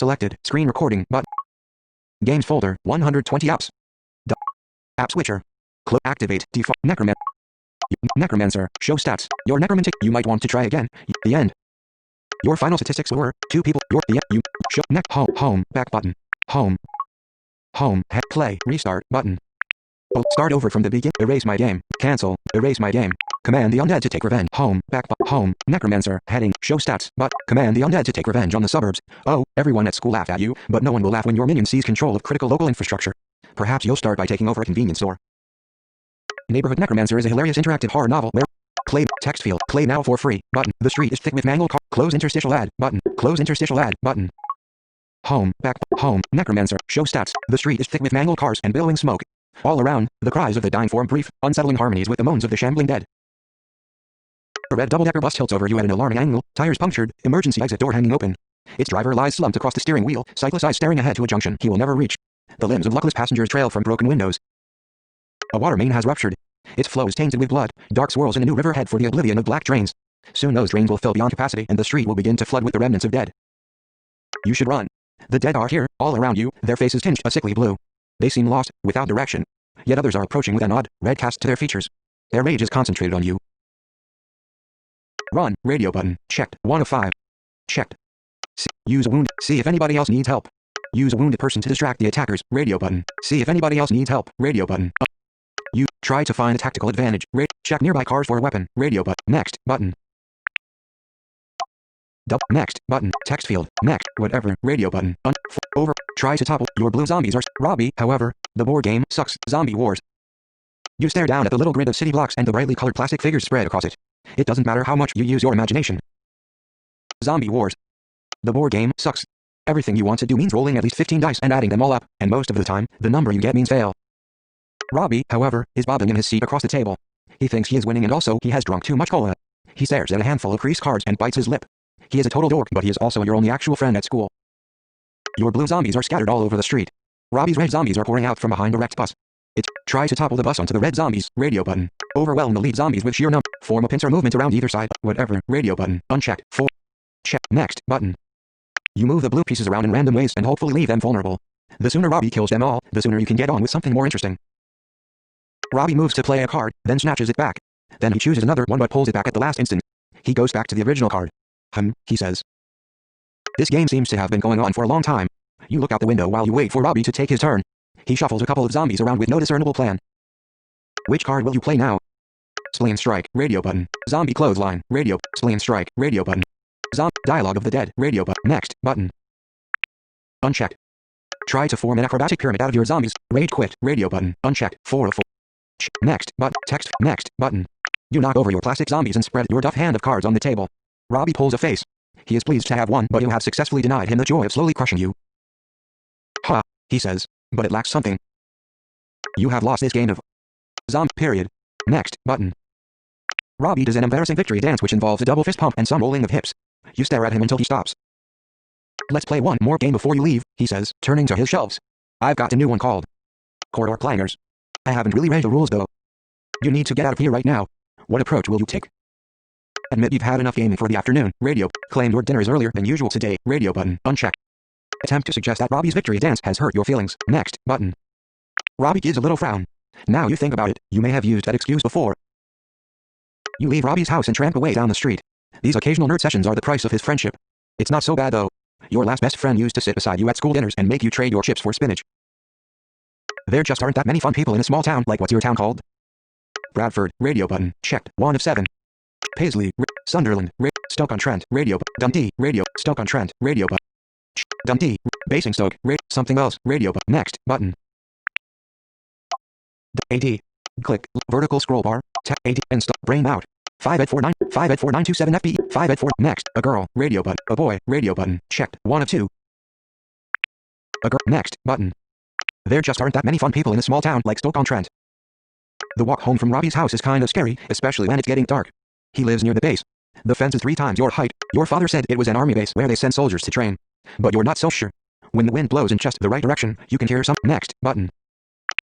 Selected. Screen recording button. Games folder. 120 apps. App switcher. Activate. Default. Necromancer. Show stats. Your necromantic. You might want to try again. The end. Your final statistics were 2 people. You show home back button. Home play restart button. Start over from the begin. Erase my game. Cancel. Erase my game. Command the undead to take revenge. Home necromancer heading. Show stats but command the undead to take revenge on the suburbs. Oh, everyone at school laughed at you, but no one will laugh when your minion sees control of critical local infrastructure. Perhaps you'll start by taking over a convenience store. Neighborhood Necromancer is a hilarious interactive horror novel where play text field. Play now for free button. The street is thick with mangled close interstitial ad button. Close interstitial ad button. Home necromancer. Show stats. The street is thick with mangled cars and billowing smoke. All around, the cries of the dying form brief, unsettling harmonies with the moans of the shambling dead. A red double-decker bus tilts over you at an alarming angle, tires punctured, emergency exit door hanging open. Its driver lies slumped across the steering wheel, cyclist eyes staring ahead to a junction he will never reach. The limbs of luckless passengers trail from broken windows. A water main has ruptured. Its flow is tainted with blood, dark swirls in a new river head for the oblivion of black drains. Soon those drains will fill beyond capacity and the street will begin to flood with the remnants of dead. You should run. The dead are here, all around you, their faces tinged a sickly blue. They seem lost, without direction. Yet others are approaching with an odd, red cast to their features. Their rage is concentrated on you. Run, radio button, checked, 1 of 5. Checked. Use a wound, see if anybody else needs help. Use a wounded person to distract the attackers, radio button. See if anybody else needs help, radio button. You try to find a tactical advantage, check nearby cars for a weapon, radio button. Next, button. Next, button, text field, next, whatever, radio button, over, try to topple, your blue zombies are, Robbie, however, the board game sucks, Zombie Wars. You stare down at the little grid of city blocks and the brightly colored plastic figures spread across it. It doesn't matter how much you use your imagination. Zombie Wars. The board game sucks. Everything you want to do means rolling at least 15 dice and adding them all up, and most of the time, the number you get means fail. Robbie, however, is bobbing in his seat across the table. He thinks he is winning and also he has drunk too much cola. He stares at a handful of creased cards and bites his lip. He is a total dork, but he is also your only actual friend at school. Your blue zombies are scattered all over the street. Robbie's red zombies are pouring out from behind a wrecked bus. Try to topple the bus onto the red zombies, radio button. Overwhelm the lead zombies with sheer form a pincer movement around either side, whatever, radio button, unchecked, 4. Check, next, button. You move the blue pieces around in random ways and hopefully leave them vulnerable. The sooner Robbie kills them all, the sooner you can get on with something more interesting. Robbie moves to play a card, then snatches it back. Then he chooses another one but pulls it back at the last instant. He goes back to the original card. He says. This game seems to have been going on for a long time. You look out the window while you wait for Robbie to take his turn. He shuffles a couple of zombies around with no discernible plan. Which card will you play now? Spleen strike, radio button. Zombie clothesline, radio. Spleen strike, radio button. Dialogue of the dead, radio button. Next, button. Unchecked. Try to form an acrobatic pyramid out of your zombies. Rage quit, radio button. Unchecked, 4 of 4. Next, button. Text, next, button. You knock over your plastic zombies and spread your duff hand of cards on the table. Robbie pulls a face. He is pleased to have won, but you have successfully denied him the joy of slowly crushing you. Ha, he says, but it lacks something. You have lost this game of zombie period. Next, button. Robbie does an embarrassing victory dance which involves a double fist pump and some rolling of hips. You stare at him until he stops. Let's play one more game before you leave, he says, turning to his shelves. I've got a new one called Corridor Clangers. I haven't really read the rules though. You need to get out of here right now. What approach will you take? Admit you've had enough gaming for the afternoon, radio. Claim your dinner is earlier than usual today, radio button, unchecked. Attempt to suggest that Robbie's victory dance has hurt your feelings, next, button. Robbie gives a little frown. Now you think about it, you may have used that excuse before. You leave Robbie's house and tramp away down the street. These occasional nerd sessions are the price of his friendship. It's not so bad though. Your last best friend used to sit beside you at school dinners and make you trade your chips for spinach. There just aren't that many fun people in a small town like what's your town called? Bradford, radio button, checked, 1 of 7. Paisley, Sunderland, Stoke-on-Trent, radio, Dundee, radio, Stoke-on-Trent, radio, Dundee, Basingstoke, something else, radio, next, button. AD. Click, vertical scroll bar, AD, and stop, brain out. 5 at 49, 5 at 4927 FB, 5 at 4, next, a girl, radio button, a boy, radio button, checked, 1 of 2. A girl, next, button. There just aren't that many fun people in a small town like Stoke-on-Trent. The walk home from Robbie's house is kind of scary, especially when it's getting dark. He lives near the base. The fence is 3 times your height. Your father said it was an army base where they send soldiers to train. But you're not so sure. When the wind blows in just the right direction, you can hear some next button.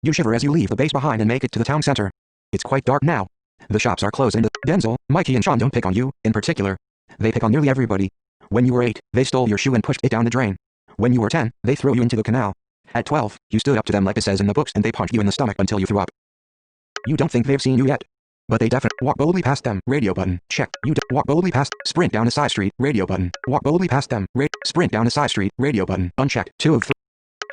You shiver as you leave the base behind and make it to the town center. It's quite dark now. The shops are closed and Denzel, Mikey and Sean don't pick on you, in particular. They pick on nearly everybody. When you were 8, they stole your shoe and pushed it down the drain. When you were 10, they threw you into the canal. At 12, you stood up to them like it says in the books and they punched you in the stomach until you threw up. You don't think they've seen you yet. But they definitely walk boldly past them. Radio button. Check. Walk boldly past. Sprint down a side street. Radio button. Walk boldly past them. Sprint down a side street. Radio button. Unchecked. 2 of 3.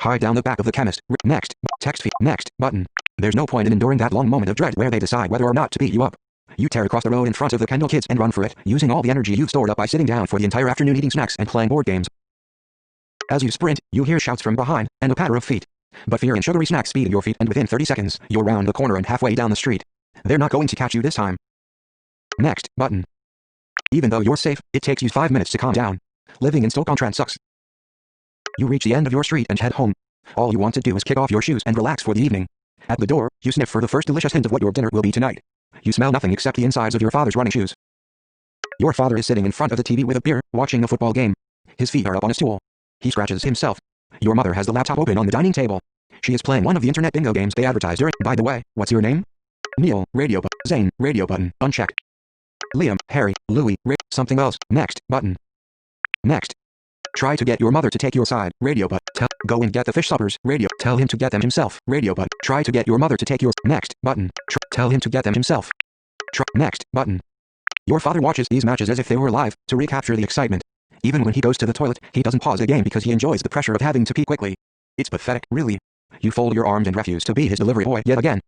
Hide down the back of the chemist. Next. Text feed. Next. Button. There's no point in enduring that long moment of dread where they decide whether or not to beat you up. You tear across the road in front of the Kendall kids and run for it, using all the energy you've stored up by sitting down for the entire afternoon eating snacks and playing board games. As you sprint, you hear shouts from behind, and a patter of feet. But fear and sugary snacks speed at your feet, and within 30 seconds, you're round the corner and halfway down the street. They're not going to catch you this time. Next. Button. Even though you're safe, it takes you 5 minutes to calm down. Living in Stoke-on-Trent sucks. You reach the end of your street and head home. All you want to do is kick off your shoes and relax for the evening. At the door, you sniff for the first delicious hint of what your dinner will be tonight. You smell nothing except the insides of your father's running shoes. Your father is sitting in front of the TV with a beer, watching a football game. His feet are up on a stool. He scratches himself. Your mother has the laptop open on the dining table. She is playing one of the internet bingo games they advertise during. By the way, what's your name? Neil. Radio button. Zane. Radio button. Unchecked. Liam. Harry. Louis. Something else. Next. Button. Next. Try to get your mother to take your side. Radio button. Go and get the fish suppers. Radio. Tell him to get them himself. Radio button. Try to get your mother to take your. Next. Button. Tell him to get them himself. Next. Button. Your father watches these matches as if they were live, to recapture the excitement. Even when he goes to the toilet, he doesn't pause the game because he enjoys the pressure of having to pee quickly. It's pathetic, really. You fold your arms and refuse to be his delivery boy yet again.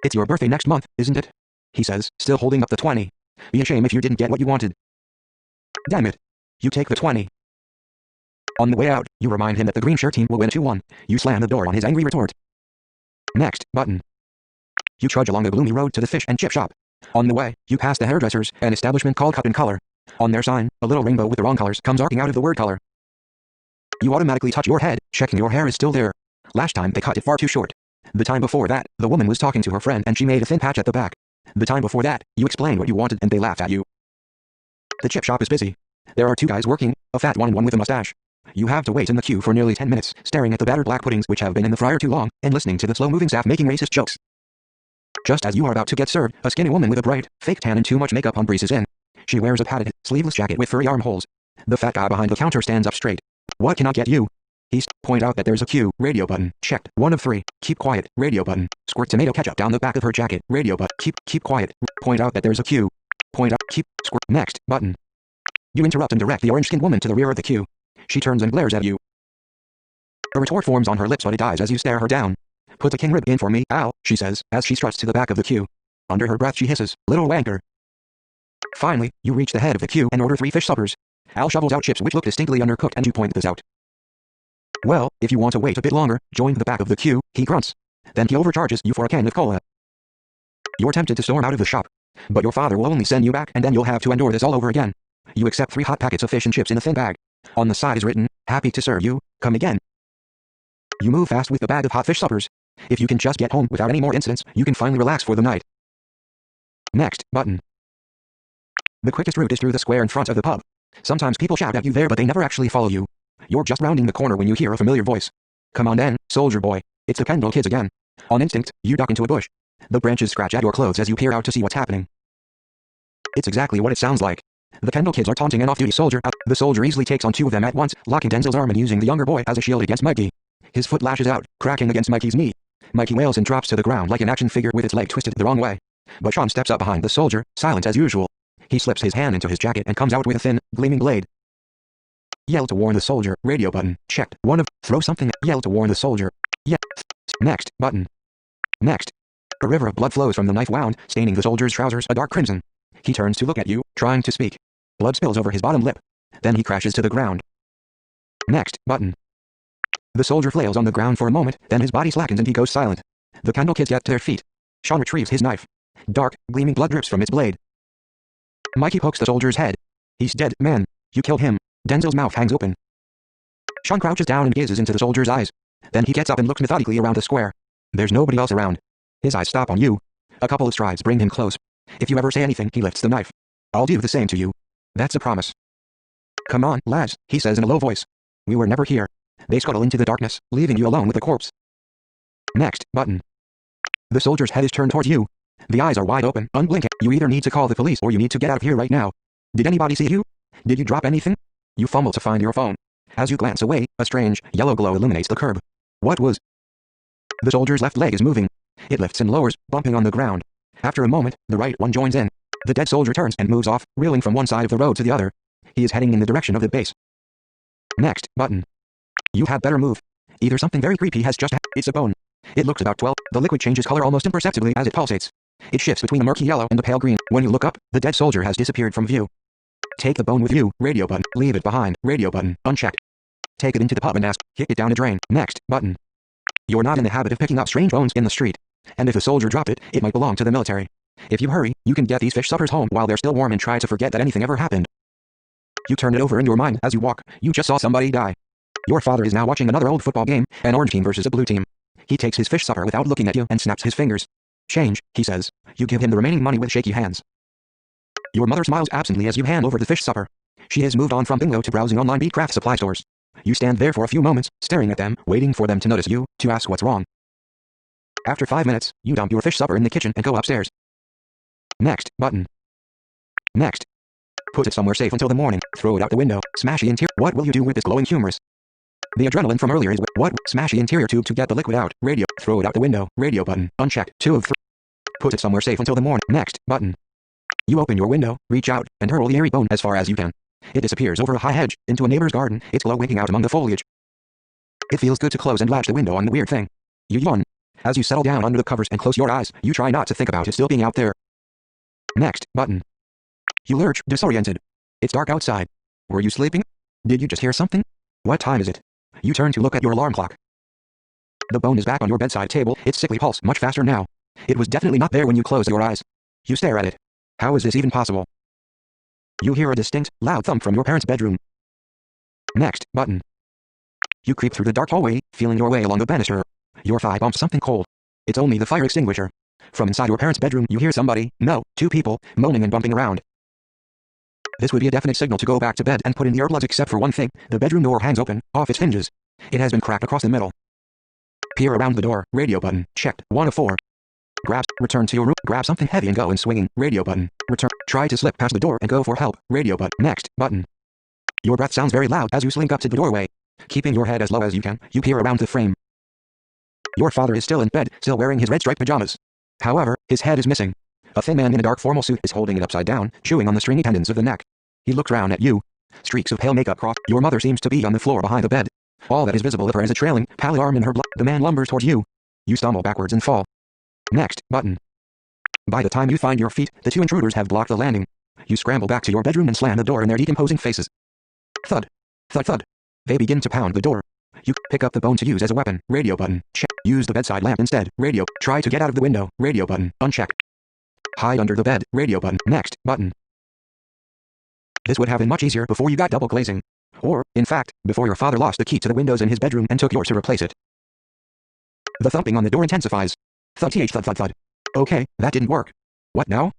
It's your birthday next month, isn't it? He says, still holding up the 20. Be a shame if you didn't get what you wanted. Damn it. You take the 20. On the way out, you remind him that the green shirt team will win 2-1. You slam the door on his angry retort. Next. Button. You trudge along the gloomy road to the fish and chip shop. On the way, you pass the hairdressers, an establishment called Cut and Color. On their sign, a little rainbow with the wrong colors comes arcing out of the word color. You automatically touch your head, checking your hair is still there. Last time they cut it far too short. The time before that, the woman was talking to her friend and she made a thin patch at the back. The time before that, you explained what you wanted and they laughed at you. The chip shop is busy. There are 2 guys working, a fat one and one with a mustache. You have to wait in the queue for nearly 10 minutes, staring at the battered black puddings which have been in the fryer too long, and listening to the slow-moving staff making racist jokes. Just as you are about to get served, a skinny woman with a bright, fake tan and too much makeup on breezes in. She wears a padded, sleeveless jacket with furry armholes. The fat guy behind the counter stands up straight. What can I get you? Point out that there's a queue. Radio button. Checked. 1 of 3. Keep quiet. Radio button. Squirt tomato ketchup down the back of her jacket. Radio button. Keep quiet. Point out that there's a queue. Point out. Keep. Squirt. Next. Button. You interrupt and direct the orange-skinned woman to the rear of the queue. She turns and glares at you. A retort forms on her lips but it dies as you stare her down. Put the king rib in for me, Al, she says, as she struts to the back of the queue. Under her breath she hisses, little wanker. Finally, you reach the head of the queue and order 3 fish suppers. Al shovels out chips which look distinctly undercooked and you point this out. Well, if you want to wait a bit longer, join the back of the queue, he grunts. Then he overcharges you for a can of cola. You're tempted to storm out of the shop. But your father will only send you back and then you'll have to endure this all over again. You accept 3 hot packets of fish and chips in a thin bag. On the side is written, happy to serve you, come again. You move fast with the bag of hot fish suppers. If you can just get home without any more incidents, you can finally relax for the night. Next. Button. The quickest route is through the square in front of the pub. Sometimes people shout at you there but they never actually follow you. You're just rounding the corner when you hear a familiar voice. Come on then, soldier boy. It's the Kendall kids again. On instinct, you duck into a bush. The branches scratch at your clothes as you peer out to see what's happening. It's exactly what it sounds like. The Kendall kids are taunting an off-duty soldier. The soldier easily takes on 2 of them at once, locking Denzel's arm and using the younger boy as a shield against Mikey. His foot lashes out, cracking against Mikey's knee. Mikey wails and drops to the ground like an action figure with its leg twisted the wrong way. But Sean steps up behind the soldier, silent as usual. He slips his hand into his jacket and comes out with a thin, gleaming blade. Yell to warn the soldier. Radio button. Checked. 1 of. Throw something. Yell to warn the soldier. Yeah. Next. Button. Next. A river of blood flows from the knife wound, staining the soldier's trousers a dark crimson. He turns to look at you, trying to speak. Blood spills over his bottom lip. Then he crashes to the ground. Next. Button. The soldier flails on the ground for a moment, then his body slackens and he goes silent. The Kendall kids get to their feet. Sean retrieves his knife. Dark, gleaming blood drips from its blade. Mikey pokes the soldier's head. He's dead, man. You killed him. Denzel's mouth hangs open. Sean crouches down and gazes into the soldier's eyes. Then he gets up and looks methodically around the square. There's nobody else around. His eyes stop on you. A couple of strides bring him close. If you ever say anything, he lifts the knife. I'll do the same to you. That's a promise. Come on, lads, he says in a low voice. We were never here. They scuttle into the darkness, leaving you alone with the corpse. Next. Button. The soldier's head is turned towards you. The eyes are wide open, unblinking. You either need to call the police or you need to get out of here right now. Did anybody see you? Did you drop anything? You fumble to find your phone. As you glance away, a strange, yellow glow illuminates the curb. What was? The soldier's left leg is moving. It lifts and lowers, bumping on the ground. After a moment, the right one joins in. The dead soldier turns and moves off, reeling from one side of the road to the other. He is heading in the direction of the base. Next button. You had better move. Either something very creepy has just it's a bone. It looks about 12. The liquid changes color almost imperceptibly as it pulsates. It shifts between a murky yellow and a pale green. When you look up, the dead soldier has disappeared from view. Take the bone with you, radio button. Leave it behind, radio button, unchecked. Take it into the pub and ask, kick it down a drain. Next button. You're not in the habit of picking up strange bones in the street. And if a soldier dropped it, it might belong to the military. If you hurry, you can get these fish suppers home while they're still warm and try to forget that anything ever happened. You turn it over in your mind as you walk. You just saw somebody die. Your father is now watching another old football game, an orange team versus a blue team. He takes his fish supper without looking at you and snaps his fingers. Change, he says. You give him the remaining money with shaky hands. Your mother smiles absently as you hand over the fish supper. She has moved on from bingo to browsing online craft supply stores. You stand there for a few moments, staring at them, waiting for them to notice you, to ask what's wrong. After 5 minutes, you dump your fish supper in the kitchen and go upstairs. Next button. Next. Put it somewhere safe until the morning. Throw it out the window. Smash the interior. What will you do with this glowing humerus? The adrenaline from earlier is what? Smash the interior tube to get the liquid out. Radio. Throw it out the window. Radio button. Unchecked. 2 of 3. Put it somewhere safe until the morning. Next button. You open your window, reach out, and hurl the airy bone as far as you can. It disappears over a high hedge, into a neighbor's garden, its glow winking out among the foliage. It feels good to close and latch the window on the weird thing. You yawn. As you settle down under the covers and close your eyes, you try not to think about it still being out there. Next button. You lurch, disoriented. It's dark outside. Were you sleeping? Did you just hear something? What time is it? You turn to look at your alarm clock. The bone is back on your bedside table, its sickly pulse much faster now. It was definitely not there when you closed your eyes. You stare at it. How is this even possible? You hear a distinct, loud thump from your parents' bedroom. Next button. You creep through the dark hallway, feeling your way along the banister. Your thigh bumps something cold. It's only the fire extinguisher. From inside your parents' bedroom you hear somebody, no, 2 people, moaning and bumping around. This would be a definite signal to go back to bed and put in the earplugs except for one thing, the bedroom door hangs open, off its hinges. It has been cracked across the middle. Peer around the door, radio button, checked, 1 of 4. Return to your room, grab something heavy and go in swinging, radio button, return, try to slip past the door and go for help, radio button, next button. Your breath sounds very loud as you slink up to the doorway. Keeping your head as low as you can, you peer around the frame. Your father is still in bed, still wearing his red striped pajamas. However, his head is missing. A thin man in a dark formal suit is holding it upside down, chewing on the stringy tendons of the neck. He looks round at you. Streaks of pale makeup cross. Your mother seems to be on the floor behind the bed. All that is visible of her is a trailing, pallid arm in her blood. The man lumbers towards you. You stumble backwards and fall. Next button. By the time you find your feet, the 2 intruders have blocked the landing. You scramble back to your bedroom and slam the door in their decomposing faces. Thud. Thud thud. They begin to pound the door. You pick up the bone to use as a weapon, radio button, check. Use the bedside lamp instead, radio. Try to get out of the window, radio button, unchecked. Hide under the bed, radio button, next button. This would have been much easier before you got double glazing. Or, in fact, before your father lost the key to the windows in his bedroom and took yours to replace it. The thumping on the door intensifies. Thud th thud thud thud. Okay, that didn't work. What now?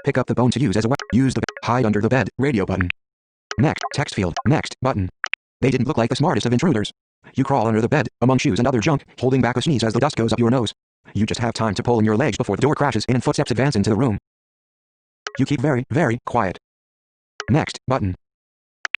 Pick up the bone to use as a weapon. Use the hide under the bed, radio button. Next, text field, next button. They didn't look like the smartest of intruders. You crawl under the bed, among shoes and other junk, holding back a sneeze as the dust goes up your nose. You just have time to pull in your legs before the door crashes in and footsteps advance into the room. You keep very, very quiet. Next button.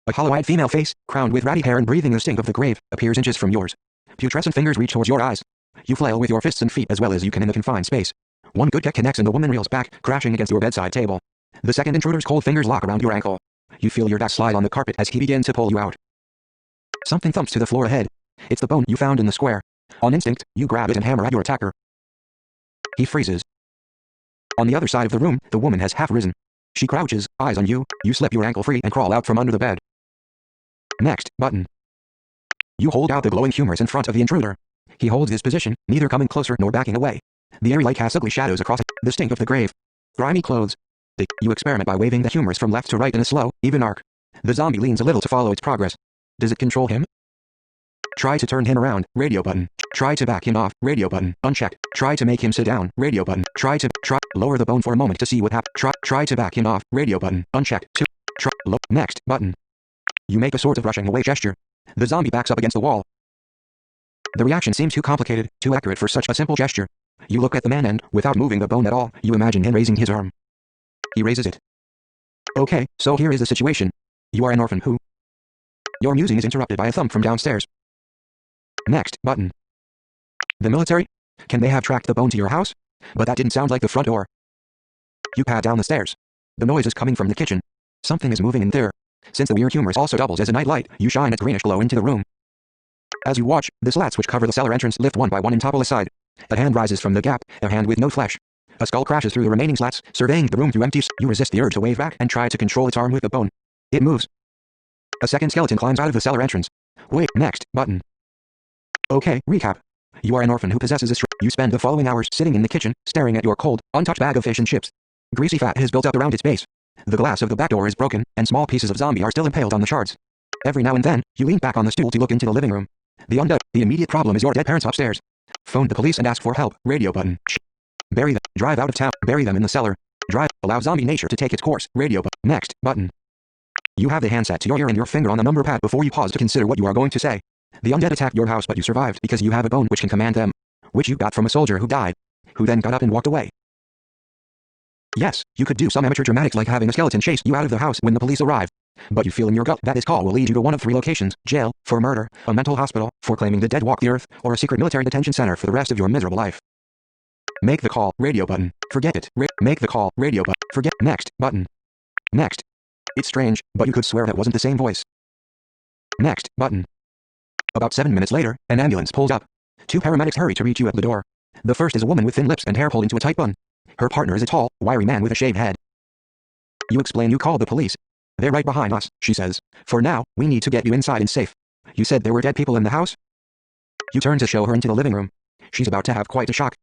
A hollow-eyed female face, crowned with ratty hair and breathing the stink of the grave, appears inches from yours. Putrescent fingers reach towards your eyes. You flail with your fists and feet as well as you can in the confined space. One good kick connects and the woman reels back, crashing against your bedside table. The second intruder's cold fingers lock around your ankle. You feel your dad slide on the carpet as he begins to pull you out. Something thumps to the floor ahead. It's the bone you found in the square. On instinct, you grab it and hammer at your attacker. He freezes. On the other side of the room, the woman has half risen. She crouches, eyes on you. You slip your ankle free and crawl out from under the bed. Next button. You hold out the glowing humerus in front of the intruder. He holds his position, neither coming closer nor backing away. The airy light casts ugly shadows across it. The stink of the grave. Grimy clothes. You experiment by waving the humerus from left to right in a slow, even arc. The zombie leans a little to follow its progress. Does it control him? Try to turn him around, radio button. Try to back him off, radio button, unchecked. Try to make him sit down, radio button. Lower the bone for a moment to see what happens. Try to back him off, radio button, unchecked. Next button. You make a sort of rushing away gesture. The zombie backs up against the wall. The reaction seems too complicated, too accurate for such a simple gesture. You look at the man and, without moving the bone at all, you imagine him raising his arm. He raises it. Okay, so here is the situation. You are an orphan who? Your musing is interrupted by a thump from downstairs. Next button. The military? Can they have tracked the bone to your house? But that didn't sound like the front door. You pad down the stairs. The noise is coming from the kitchen. Something is moving in there. Since the weird humor also doubles as a night light, you shine its greenish glow into the room. As you watch, the slats which cover the cellar entrance lift one by one and topple aside. A hand rises from the gap, a hand with no flesh. A skull crashes through the remaining slats, surveying the room through empty. You resist the urge to wave back and try to control its arm with the bone. It moves. A second skeleton climbs out of the cellar entrance. Wait, next button. Okay, recap. You are an orphan who possesses a You spend the following hours sitting in the kitchen, staring at your cold, untouched bag of fish and chips. Greasy fat has built up around its base. The glass of the back door is broken, and small pieces of zombie are still impaled on the shards. Every now and then, you lean back on the stool to look into the living room. The immediate problem is your dead parents upstairs. Phone the police and ask for help. Radio button. Bury them. Drive out of town. Bury them in the cellar. Drive. Allow zombie nature to take its course. Radio button. Next button. You have the handset to your ear and your finger on the number pad before you pause to consider what you are going to say. The undead attacked your house, but you survived because you have a bone which can command them, which you got from a soldier who died, who then got up and walked away. Yes, you could do some amateur dramatics like having a skeleton chase you out of the house when the police arrive. But you feel in your gut that this call will lead you to one of three locations: jail, for murder, a mental hospital, for claiming the dead walk the earth, or a secret military detention center for the rest of your miserable life. Make the call. Radio button. Forget it. Make the call. Radio button. Forget. Next button. Next. It's strange, but you could swear that wasn't the same voice. Next button. About 7 minutes later, an ambulance pulls up. Two paramedics hurry to reach you at the door. The first is a woman with thin lips and hair pulled into a tight bun. Her partner is a tall, wiry man with a shaved head. You explain you called the police. They're right behind us, she says. For now, we need to get you inside and safe. You said there were dead people in the house? You turn to show her into the living room. She's about to have quite a shock.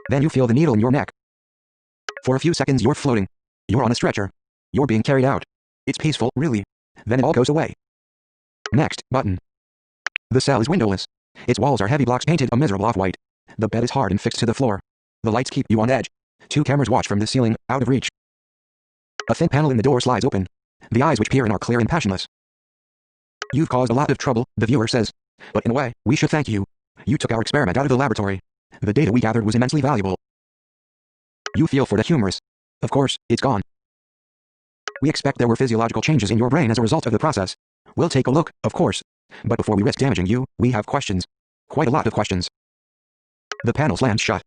Then you feel the needle in your neck. For a few seconds you're floating. You're on a stretcher. You're being carried out. It's peaceful, really. Then it all goes away. Next button. The cell is windowless. Its walls are heavy blocks painted a miserable off-white. The bed is hard and fixed to the floor. The lights keep you on edge. Two cameras watch from the ceiling, out of reach. A thin panel in the door slides open. The eyes which peer in are clear and passionless. You've caused a lot of trouble, the viewer says. But in a way, we should thank you. You took our experiment out of the laboratory. The data we gathered was immensely valuable. You feel for the humorous. Of course, it's gone. We expect there were physiological changes in your brain as a result of the process. We'll take a look, of course. But before we risk damaging you, we have questions. Quite a lot of questions. The panel slams shut.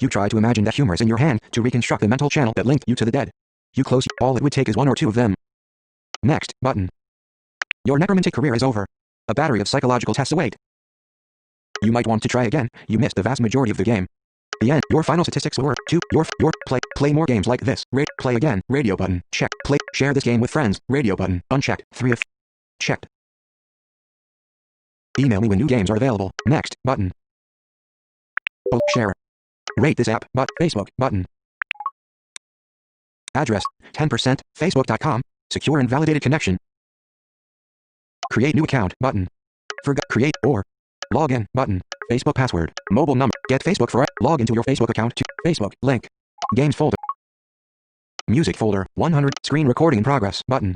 You try to imagine that humors in your hand to reconstruct the mental channel that linked you to the dead. You close. All it would take is one or two of them. Next button. Your necromantic career is over. A battery of psychological tests await. You might want to try again. You missed the vast majority of the game. The end. Your final statistics were 2. Play more games like this. Play again. Radio button. Check. Play. Share this game with friends. Radio button. Unchecked. 3 if checked. Email me when new games are available. Next button. Oh, share. Rate this app. But Facebook button. Address 10%. Facebook.com. Secure and validated connection. Create new account button. Forgot create or login button. Facebook password. Mobile number. Get Facebook for log into your Facebook account to Facebook link. Games folder. Music folder 100. Screen recording in progress button.